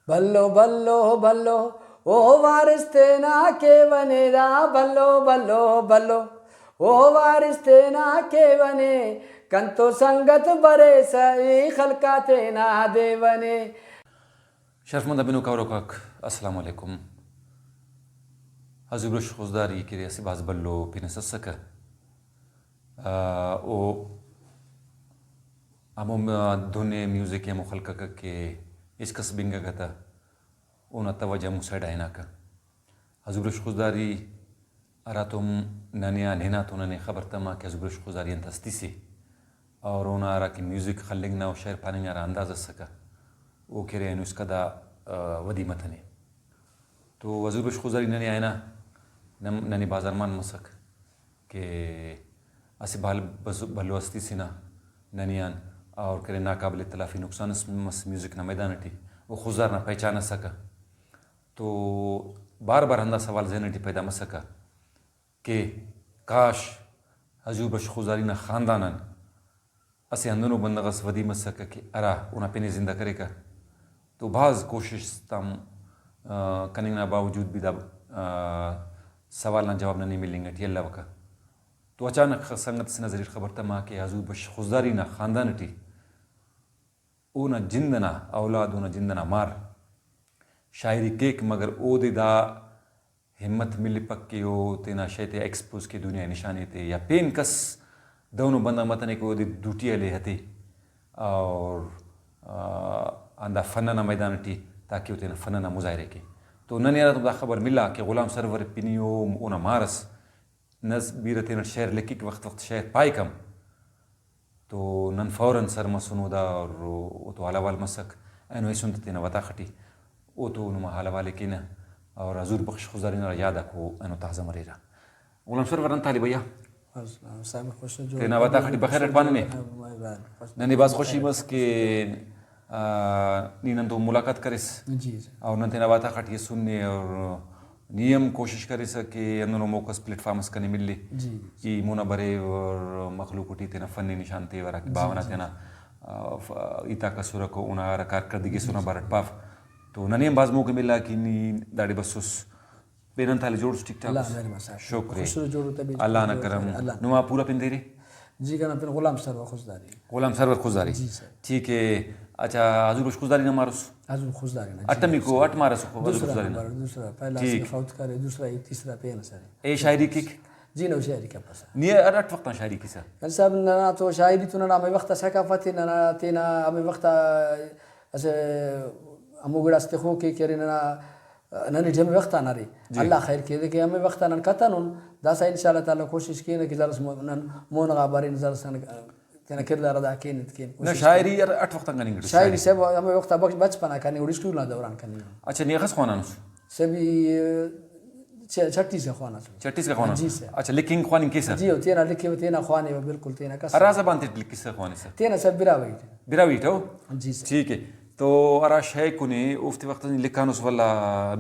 बल्लो बल्लो बल्लो ओ वारिस्ते ना के बनेरा बल्लो बल्लो बल्लो ओ वारिस्ते ना के बने कंतो संगत बरे सई खलकाते ना देवने. شرفمند بینو کاروکاک السلام علیکم هزوگرش خوزداری که ریاسی باز بلو پینس سکه او امام دونه میوزیک یا مخلقه که اس کس بینگه گتا اونا توجه مساعد اینا که هزوگرش خوزداری اراتم ننیا نینا تو ننی خبر تما که هزوگرش خوزداری انتستیسی اور اونا ارا کی میوزیک خلق نا و شعر پانی میارا انداز سکه او که ریانو اس کدا ودی متنی تو هزوگرش خوزداری ننی اینا ننی بازارمان مسک که اسی بلوستی سینا ننیان और करे नाकाबिल तलाफ़ी नुकसान म्यूज़िक ना मैदान टी वो खुजार ना पहचान सका तो बार बार हंदा सवाल जहन टी पैदा मसका कि काश हजूर बश खुजारी ना ख़ानदानन असे हंदनो बंदगस वदी मसका कि अरा उन्हें पेने ज़िंदा करेगा तो बाज़ कोशिश तम कनिंग ना बावजूद भी दा सवाल ना जवाब ना नहीं मिलेंगे टी अल्लाह वका तो अचानक संगत से नजर खबर तमा कि हजूर बश खुजारी ना ख़ानदान टी ओना जिंदना औलाद ओना जिंदना मार शायरी केक मगर ओदे दा हिम्मत मिली पक्के हो तेना शैते एक्सपोज के दुनिया निशाने थे या पेन कस दोनों बंदा मतने को ओदे दूटिया ले हते और आंदा फनना मैदान टी ताकि उतेना फनना मुजाहिरे के तो ननियारा तो खबर मिला कि गुलाम सरवर पिनियो ओना मारस नज बीरतेना शेर लिखी के वक्त वक्त शेर पाई कम तो नन फौरन सर मसनूदा और वो तो हालावाल मसक ऐनो ऐसुन तेना वता खटी वो तो नुमा हालावाले की ना और हजूर बख्श खुजारी ना याद को ऐनो ताज़ा मरेरा गुलाम सर वरन ताली भैया तेना वता खटी बखैर पाने ने ननी बात खुशी बस के नीनन तो मुलाकात करेस और नन तेना वता खटी सुनने और नियम कोशिश करे सके अंदर मोकस प्लेटफॉर्म्स कने मिलले कि मोना बरे और मखलूक उठी तेना फन्नी निशान ते वरा की भावना तेना इता का सुर को उना रकार कर दिगे सुना बारट पाफ तो ननियम बाज मौके मिला कि नी दाढ़ी बसुस बेनन थाले जोड़ ठीक ठाक शुक्र अल्लाह न करम नुमा पूरा पिंदेरी जी का नाम गुलाम सरवर खुजारी ठीक है अच्छा हजूर खुजारी ना मारस हजूर खुजारी ना अटमी को अट मारस को हजूर खुजारी ना दूसरा पहला से फौत करे दूसरा एक तीसरा पे ना सर ए शायरी की जी ना शायरी का पस नहीं अट वक्त शायरी की सर सब ना तो शायरी तो ना मैं वक्त सकाफती ना तेना मैं वक्त ऐसे अमुगड़ास्ते खो के करे ना ननी जम वक्त ना रे अल्लाह खैर के दे के हमें वक्त ना कतनन दासा इंशाल्लाह ताला कोशिश की ना कि जरा मोन गाबरिन जरा सन तेना किरदार अदा केनत केन ना शायरी अट वक्त का नहीं शायरी सब हमें वक्त बचपन का नहीं स्कूल ना दौरान का नहीं अच्छा नहीं खस खाना सभी 36 से खाना 36 का खाना अच्छा लिखिंग खानी कैसा जी तेना लिखे तेना खाने में बिल्कुल तेना का अराजा बांधते लिखी से खाने से तेना सब बिरावी तो जी ठीक है तो अरा शाय कुने उफ्ते वक्त लिखानुस वाला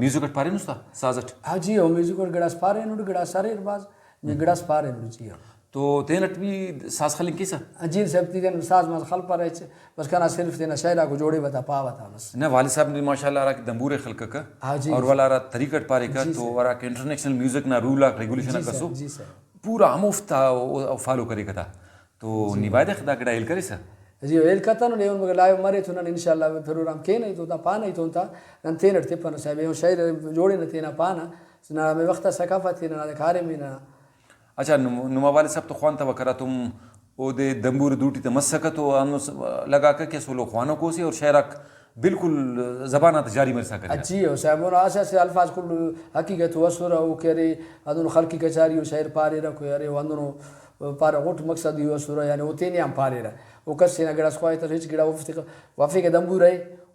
म्यूजिक अट पारे नुस्ता साजट हां जी हो म्यूजिक और गड़ास पारे नु गड़ास सारे बाज ये गड़ास पारे नु जी तो तेनट भी साज खलिंग कैसा जी सब तीन साज मस खल पर है बस खाना सिर्फ तेना शायरा को जोड़े बता पावा था बस ना वाली साहब ने माशाल्लाह रा की दंबूरे खलक का और वाला रा तरीकट पारे का तो वाला के इंटरनेशनल म्यूजिक ना रूल रेगुलेशन का सो जी सर पूरा मुफ्ता फॉलो करे का तो निवादे खदा गड़ा एल करे सर जी एल कतन ने उन लाइव मरे तो ना इंशाल्लाह प्रोग्राम के नहीं तो ता पाना ही तो ता नन तेनट ते पन साहब यो शायर जोड़े न तेना पाना ना मैं वक्त सकाफत ना खारे में ना अच्छा नुमा वाले सब तो ख्वान तब करा तुम ओदे दंबूर दूटी तो मस्सका तो लगा कर के सोलो ख्वानों को से और शायरक बिल्कुल ज़बानात जारी मर सके अच्छी हो साहब और आशा से अल्फाज कुल हकीकत वसुर ओ करे अदन खलकी कचारी शायर पारे रखो यारे वंदनो पारे गोट मकसद यो वसुर यानी वो तेनी हम पारे रहा वो कसे ना गड़ा स्क्वाइट रिच गड़ा वफी के दंबूर है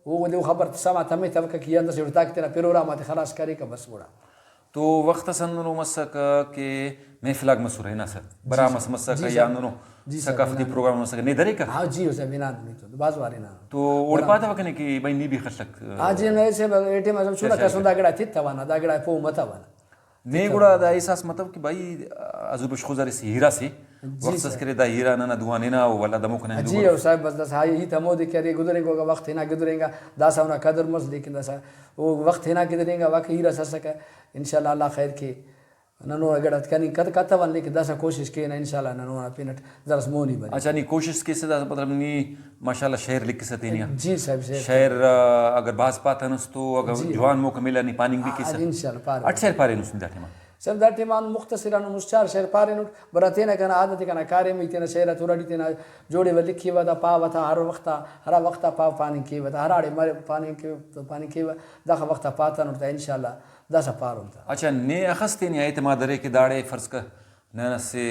वो दे खबर समा तमे तब का किया अंदर से उठा के तेरा प्रोग्राम आते खलास करे का बस बड़ा तो वक्त संदनो मसका के महफिलाग मसूर है ना सर बरा मसका या अंदनो सकाफती प्रोग्राम मसका नहीं दरेका हां जी उसे बिना नहीं तो बाजवारी ना तो ओड़ पाता वकने कि भाई नी भी खसक आज ने से एटीएम में छुड़ा का सुंदा गड़ा थित तवाना दागड़ा पो मता बना ने गुड़ा दा एहसास मतलब कि भाई अजुब खुजारी से हीरा से वक्त से करे दा हीरा ना दुआने ना वाला दमुक ना जी और साहब बस दस हाई ही तमो दे करे गुजरेंगे का वक्त है ना गुजरेगा दासा उना कदर मस लेकिन दसा वो वक्त है ना गुजरेगा वाकई हीरा ससका इंशाल्लाह अल्लाह खैर के ननो अगर कनी कत वन लेकिन दसा कोशिश के ना इंशाल्लाह ननो पिनट जरा मोनी बने अच्छा नी कोशिश के से मतलब नी माशाल्लाह शेर लिख सकते नहीं जी साहब शेर अगर बाज पाता नस तो अगर जवान मौका मिला नी पानी भी के इंशाल्लाह पार अट शेर पारे नुस दाटे सब दाटे मान मुख्तसरन मुश्चार शेर पारे नुट बरातेना कना आदत कना कार्य में तेना शेर तुरडी तेना जोड़े व लिखी वदा पावता हर वक्त पाव पानी के वदा हराड़े मरे पानी के दखा वक्त पाता नुट इंशाल्लाह दसा पार होता अच्छा ने अखस्ते ने एतमाद दरे के दाड़े फर्ज का न से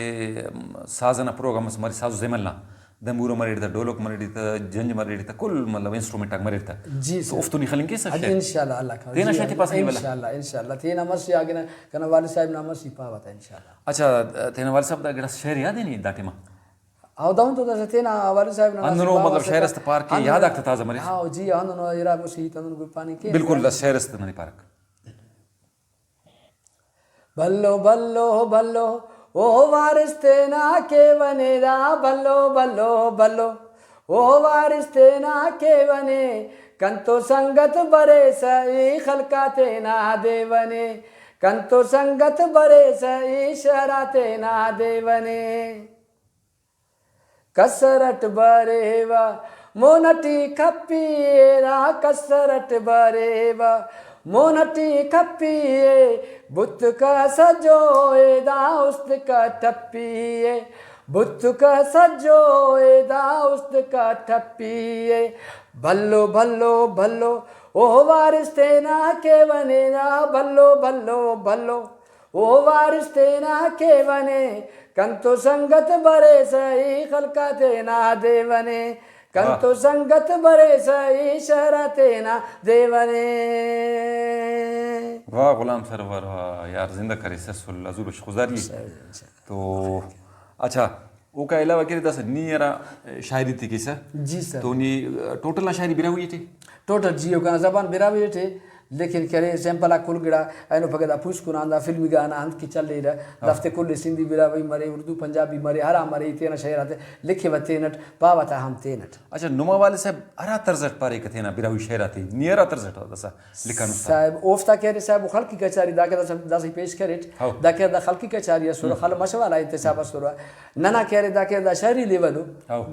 साजना प्रोग्राम मरी साजो जमलना दंबूरो मरेड़ डोलक मरेड़ जंज मरेड़ कुल मतलब इंस्ट्रूमेंट मरेड़ जी तो उफ्तुनी खलिंग के सच इंशाल्लाह अल्लाह का तेना शर्त पास नहीं वाला इंशाल्लाह तेना मसी आगे ना कना वाले साहब ना मसी पावता इंशाल्लाह अच्छा तेना वाले साहब दा गड़ा शेर याद है नहीं दाटे मा आवदाऊं तो दसा तेना वाले साहब ना अंदरो मतलब शेरस्त पार्क के याद आगता ताजा मरे हां जी अंदरो इरा मसी तंदन पानी के बिल्कुल शेरस्त ननी पार्क बल्लो बल्लो बल्लो ओ वारिस तेना के वनेरा बल्लो बल्लो बल्लो ओ वारिस तेना के वने कंतो संगत बरे सई खलका तेना देवने कंतो संगत बरे सई शरा तेना देवने कसरट बरेवा मोनटी खप्पीरा कसरट बरेवा मोनटी खप्पीए बुत का सजोए दाउस्त का ठप्पीए बुत का सजोए दाउस्त का ठप्पीए भल्लो भल्लो भल्लो ओ वारिस तेना के वने ना भल्लो भल्लो भल्लो ओ वारिस तेना के वने कंतो संगत बरे सही खलका तेना देवने कंतो संगत बरे सही शरा तेना देवने। वाह गुलाम सरवर यार जिंदा करे ससुल अजूर खुजारी तो अच्छा वो का अलावा करे दस नियरा शायरी थी किसा जी सर तो नी टोटल ना शायरी बिरा हुई थी टोटल जियो का जबान बिरा हुई थी लेकिन करे सैंपल कुल गिड़ा ऐनो फगदा पुष्कुन आंदा फिल्मी गाना अंत की चल रही रहा दफ्ते कुल सिंधी बिरा वही मरे उर्दू पंजाबी मरे हरा मरे तेना शहर आते लिखे व तेनट पावता हम तेनट अच्छा नुमा वाले साहब हरा तर्जट पारे कथे ना बिरा हुई शहर आते नियरा तर्जट होता सा लिखा साहब ओफ्ता कह रहे साहब खलकी कचारी दाके दस पेश करे दाके दा खलकी कचारी सुर खल मशवाला इंतसाब सुर नना कह रहे दाके दा शहरी लेवल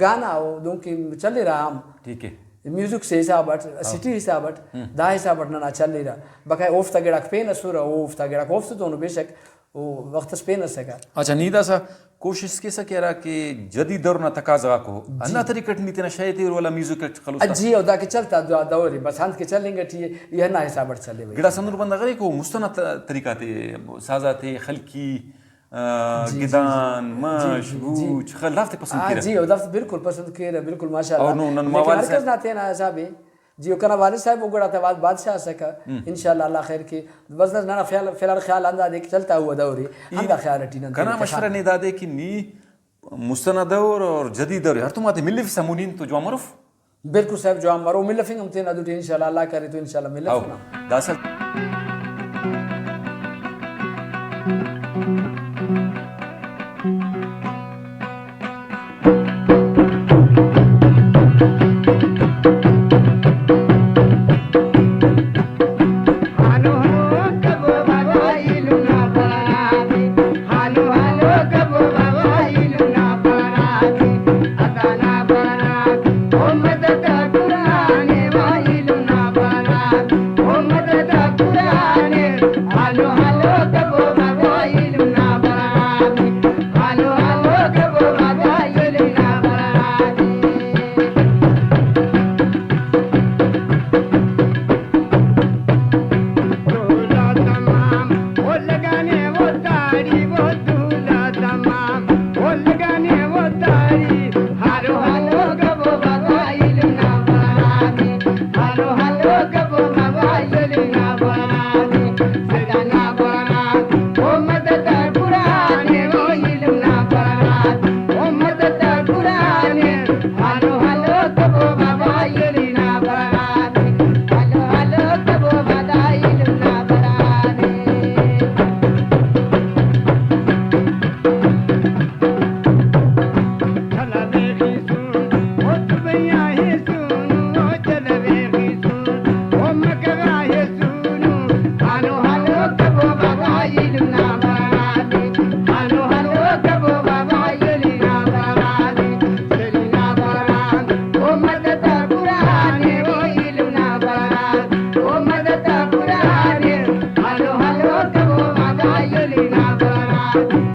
गाना हो दो की चल रहा हम ठीक है म्यूजिक से हिसाब सिटी हिसाब दा हिसाब ना चल रहा बकाय ओफ तगड़ा पेन सुर ओफ तगड़ा ओफ तो बेशक वो वक्त पेन सका अच्छा नीदा सा कोशिश के सा कह रहा कि जदीद दौर ना तकाजा को अन्ना तरीकट नीति ना शायद वाला म्यूजिक खलुस जी और दाके चलता दौर बस हाथ के चलेंगे ठीक ये ना हिसाब चले गिड़ा संदूर बंदा करे को मुस्तनद तरीका थे साजा थे खलकी गिदान मशबूच खलाफ पसंद किया जी और बिल्कुल पसंद किया बिल्कुल माशाल्लाह और नन मवाल से ना थे ना साहब जी कना वाले साहब उगड़ा था बादशाह सका इंशाल्लाह अल्लाह खैर की बस ना फिलहाल ख्याल अंदाज एक चलता हुआ दौर हम का ख्याल रटीना कना मशवरा ने दादे कि नी मुस्तनद दौर और जदीद दौर हर तुम आते मिलफ समूनीन तो जो मारूफ बिल्कुल साहब जो मारो मिलफिंग हम थे ना दुटी इंशाल्लाह अल्लाह करे तो इंशाल्लाह मिलफ ना दासल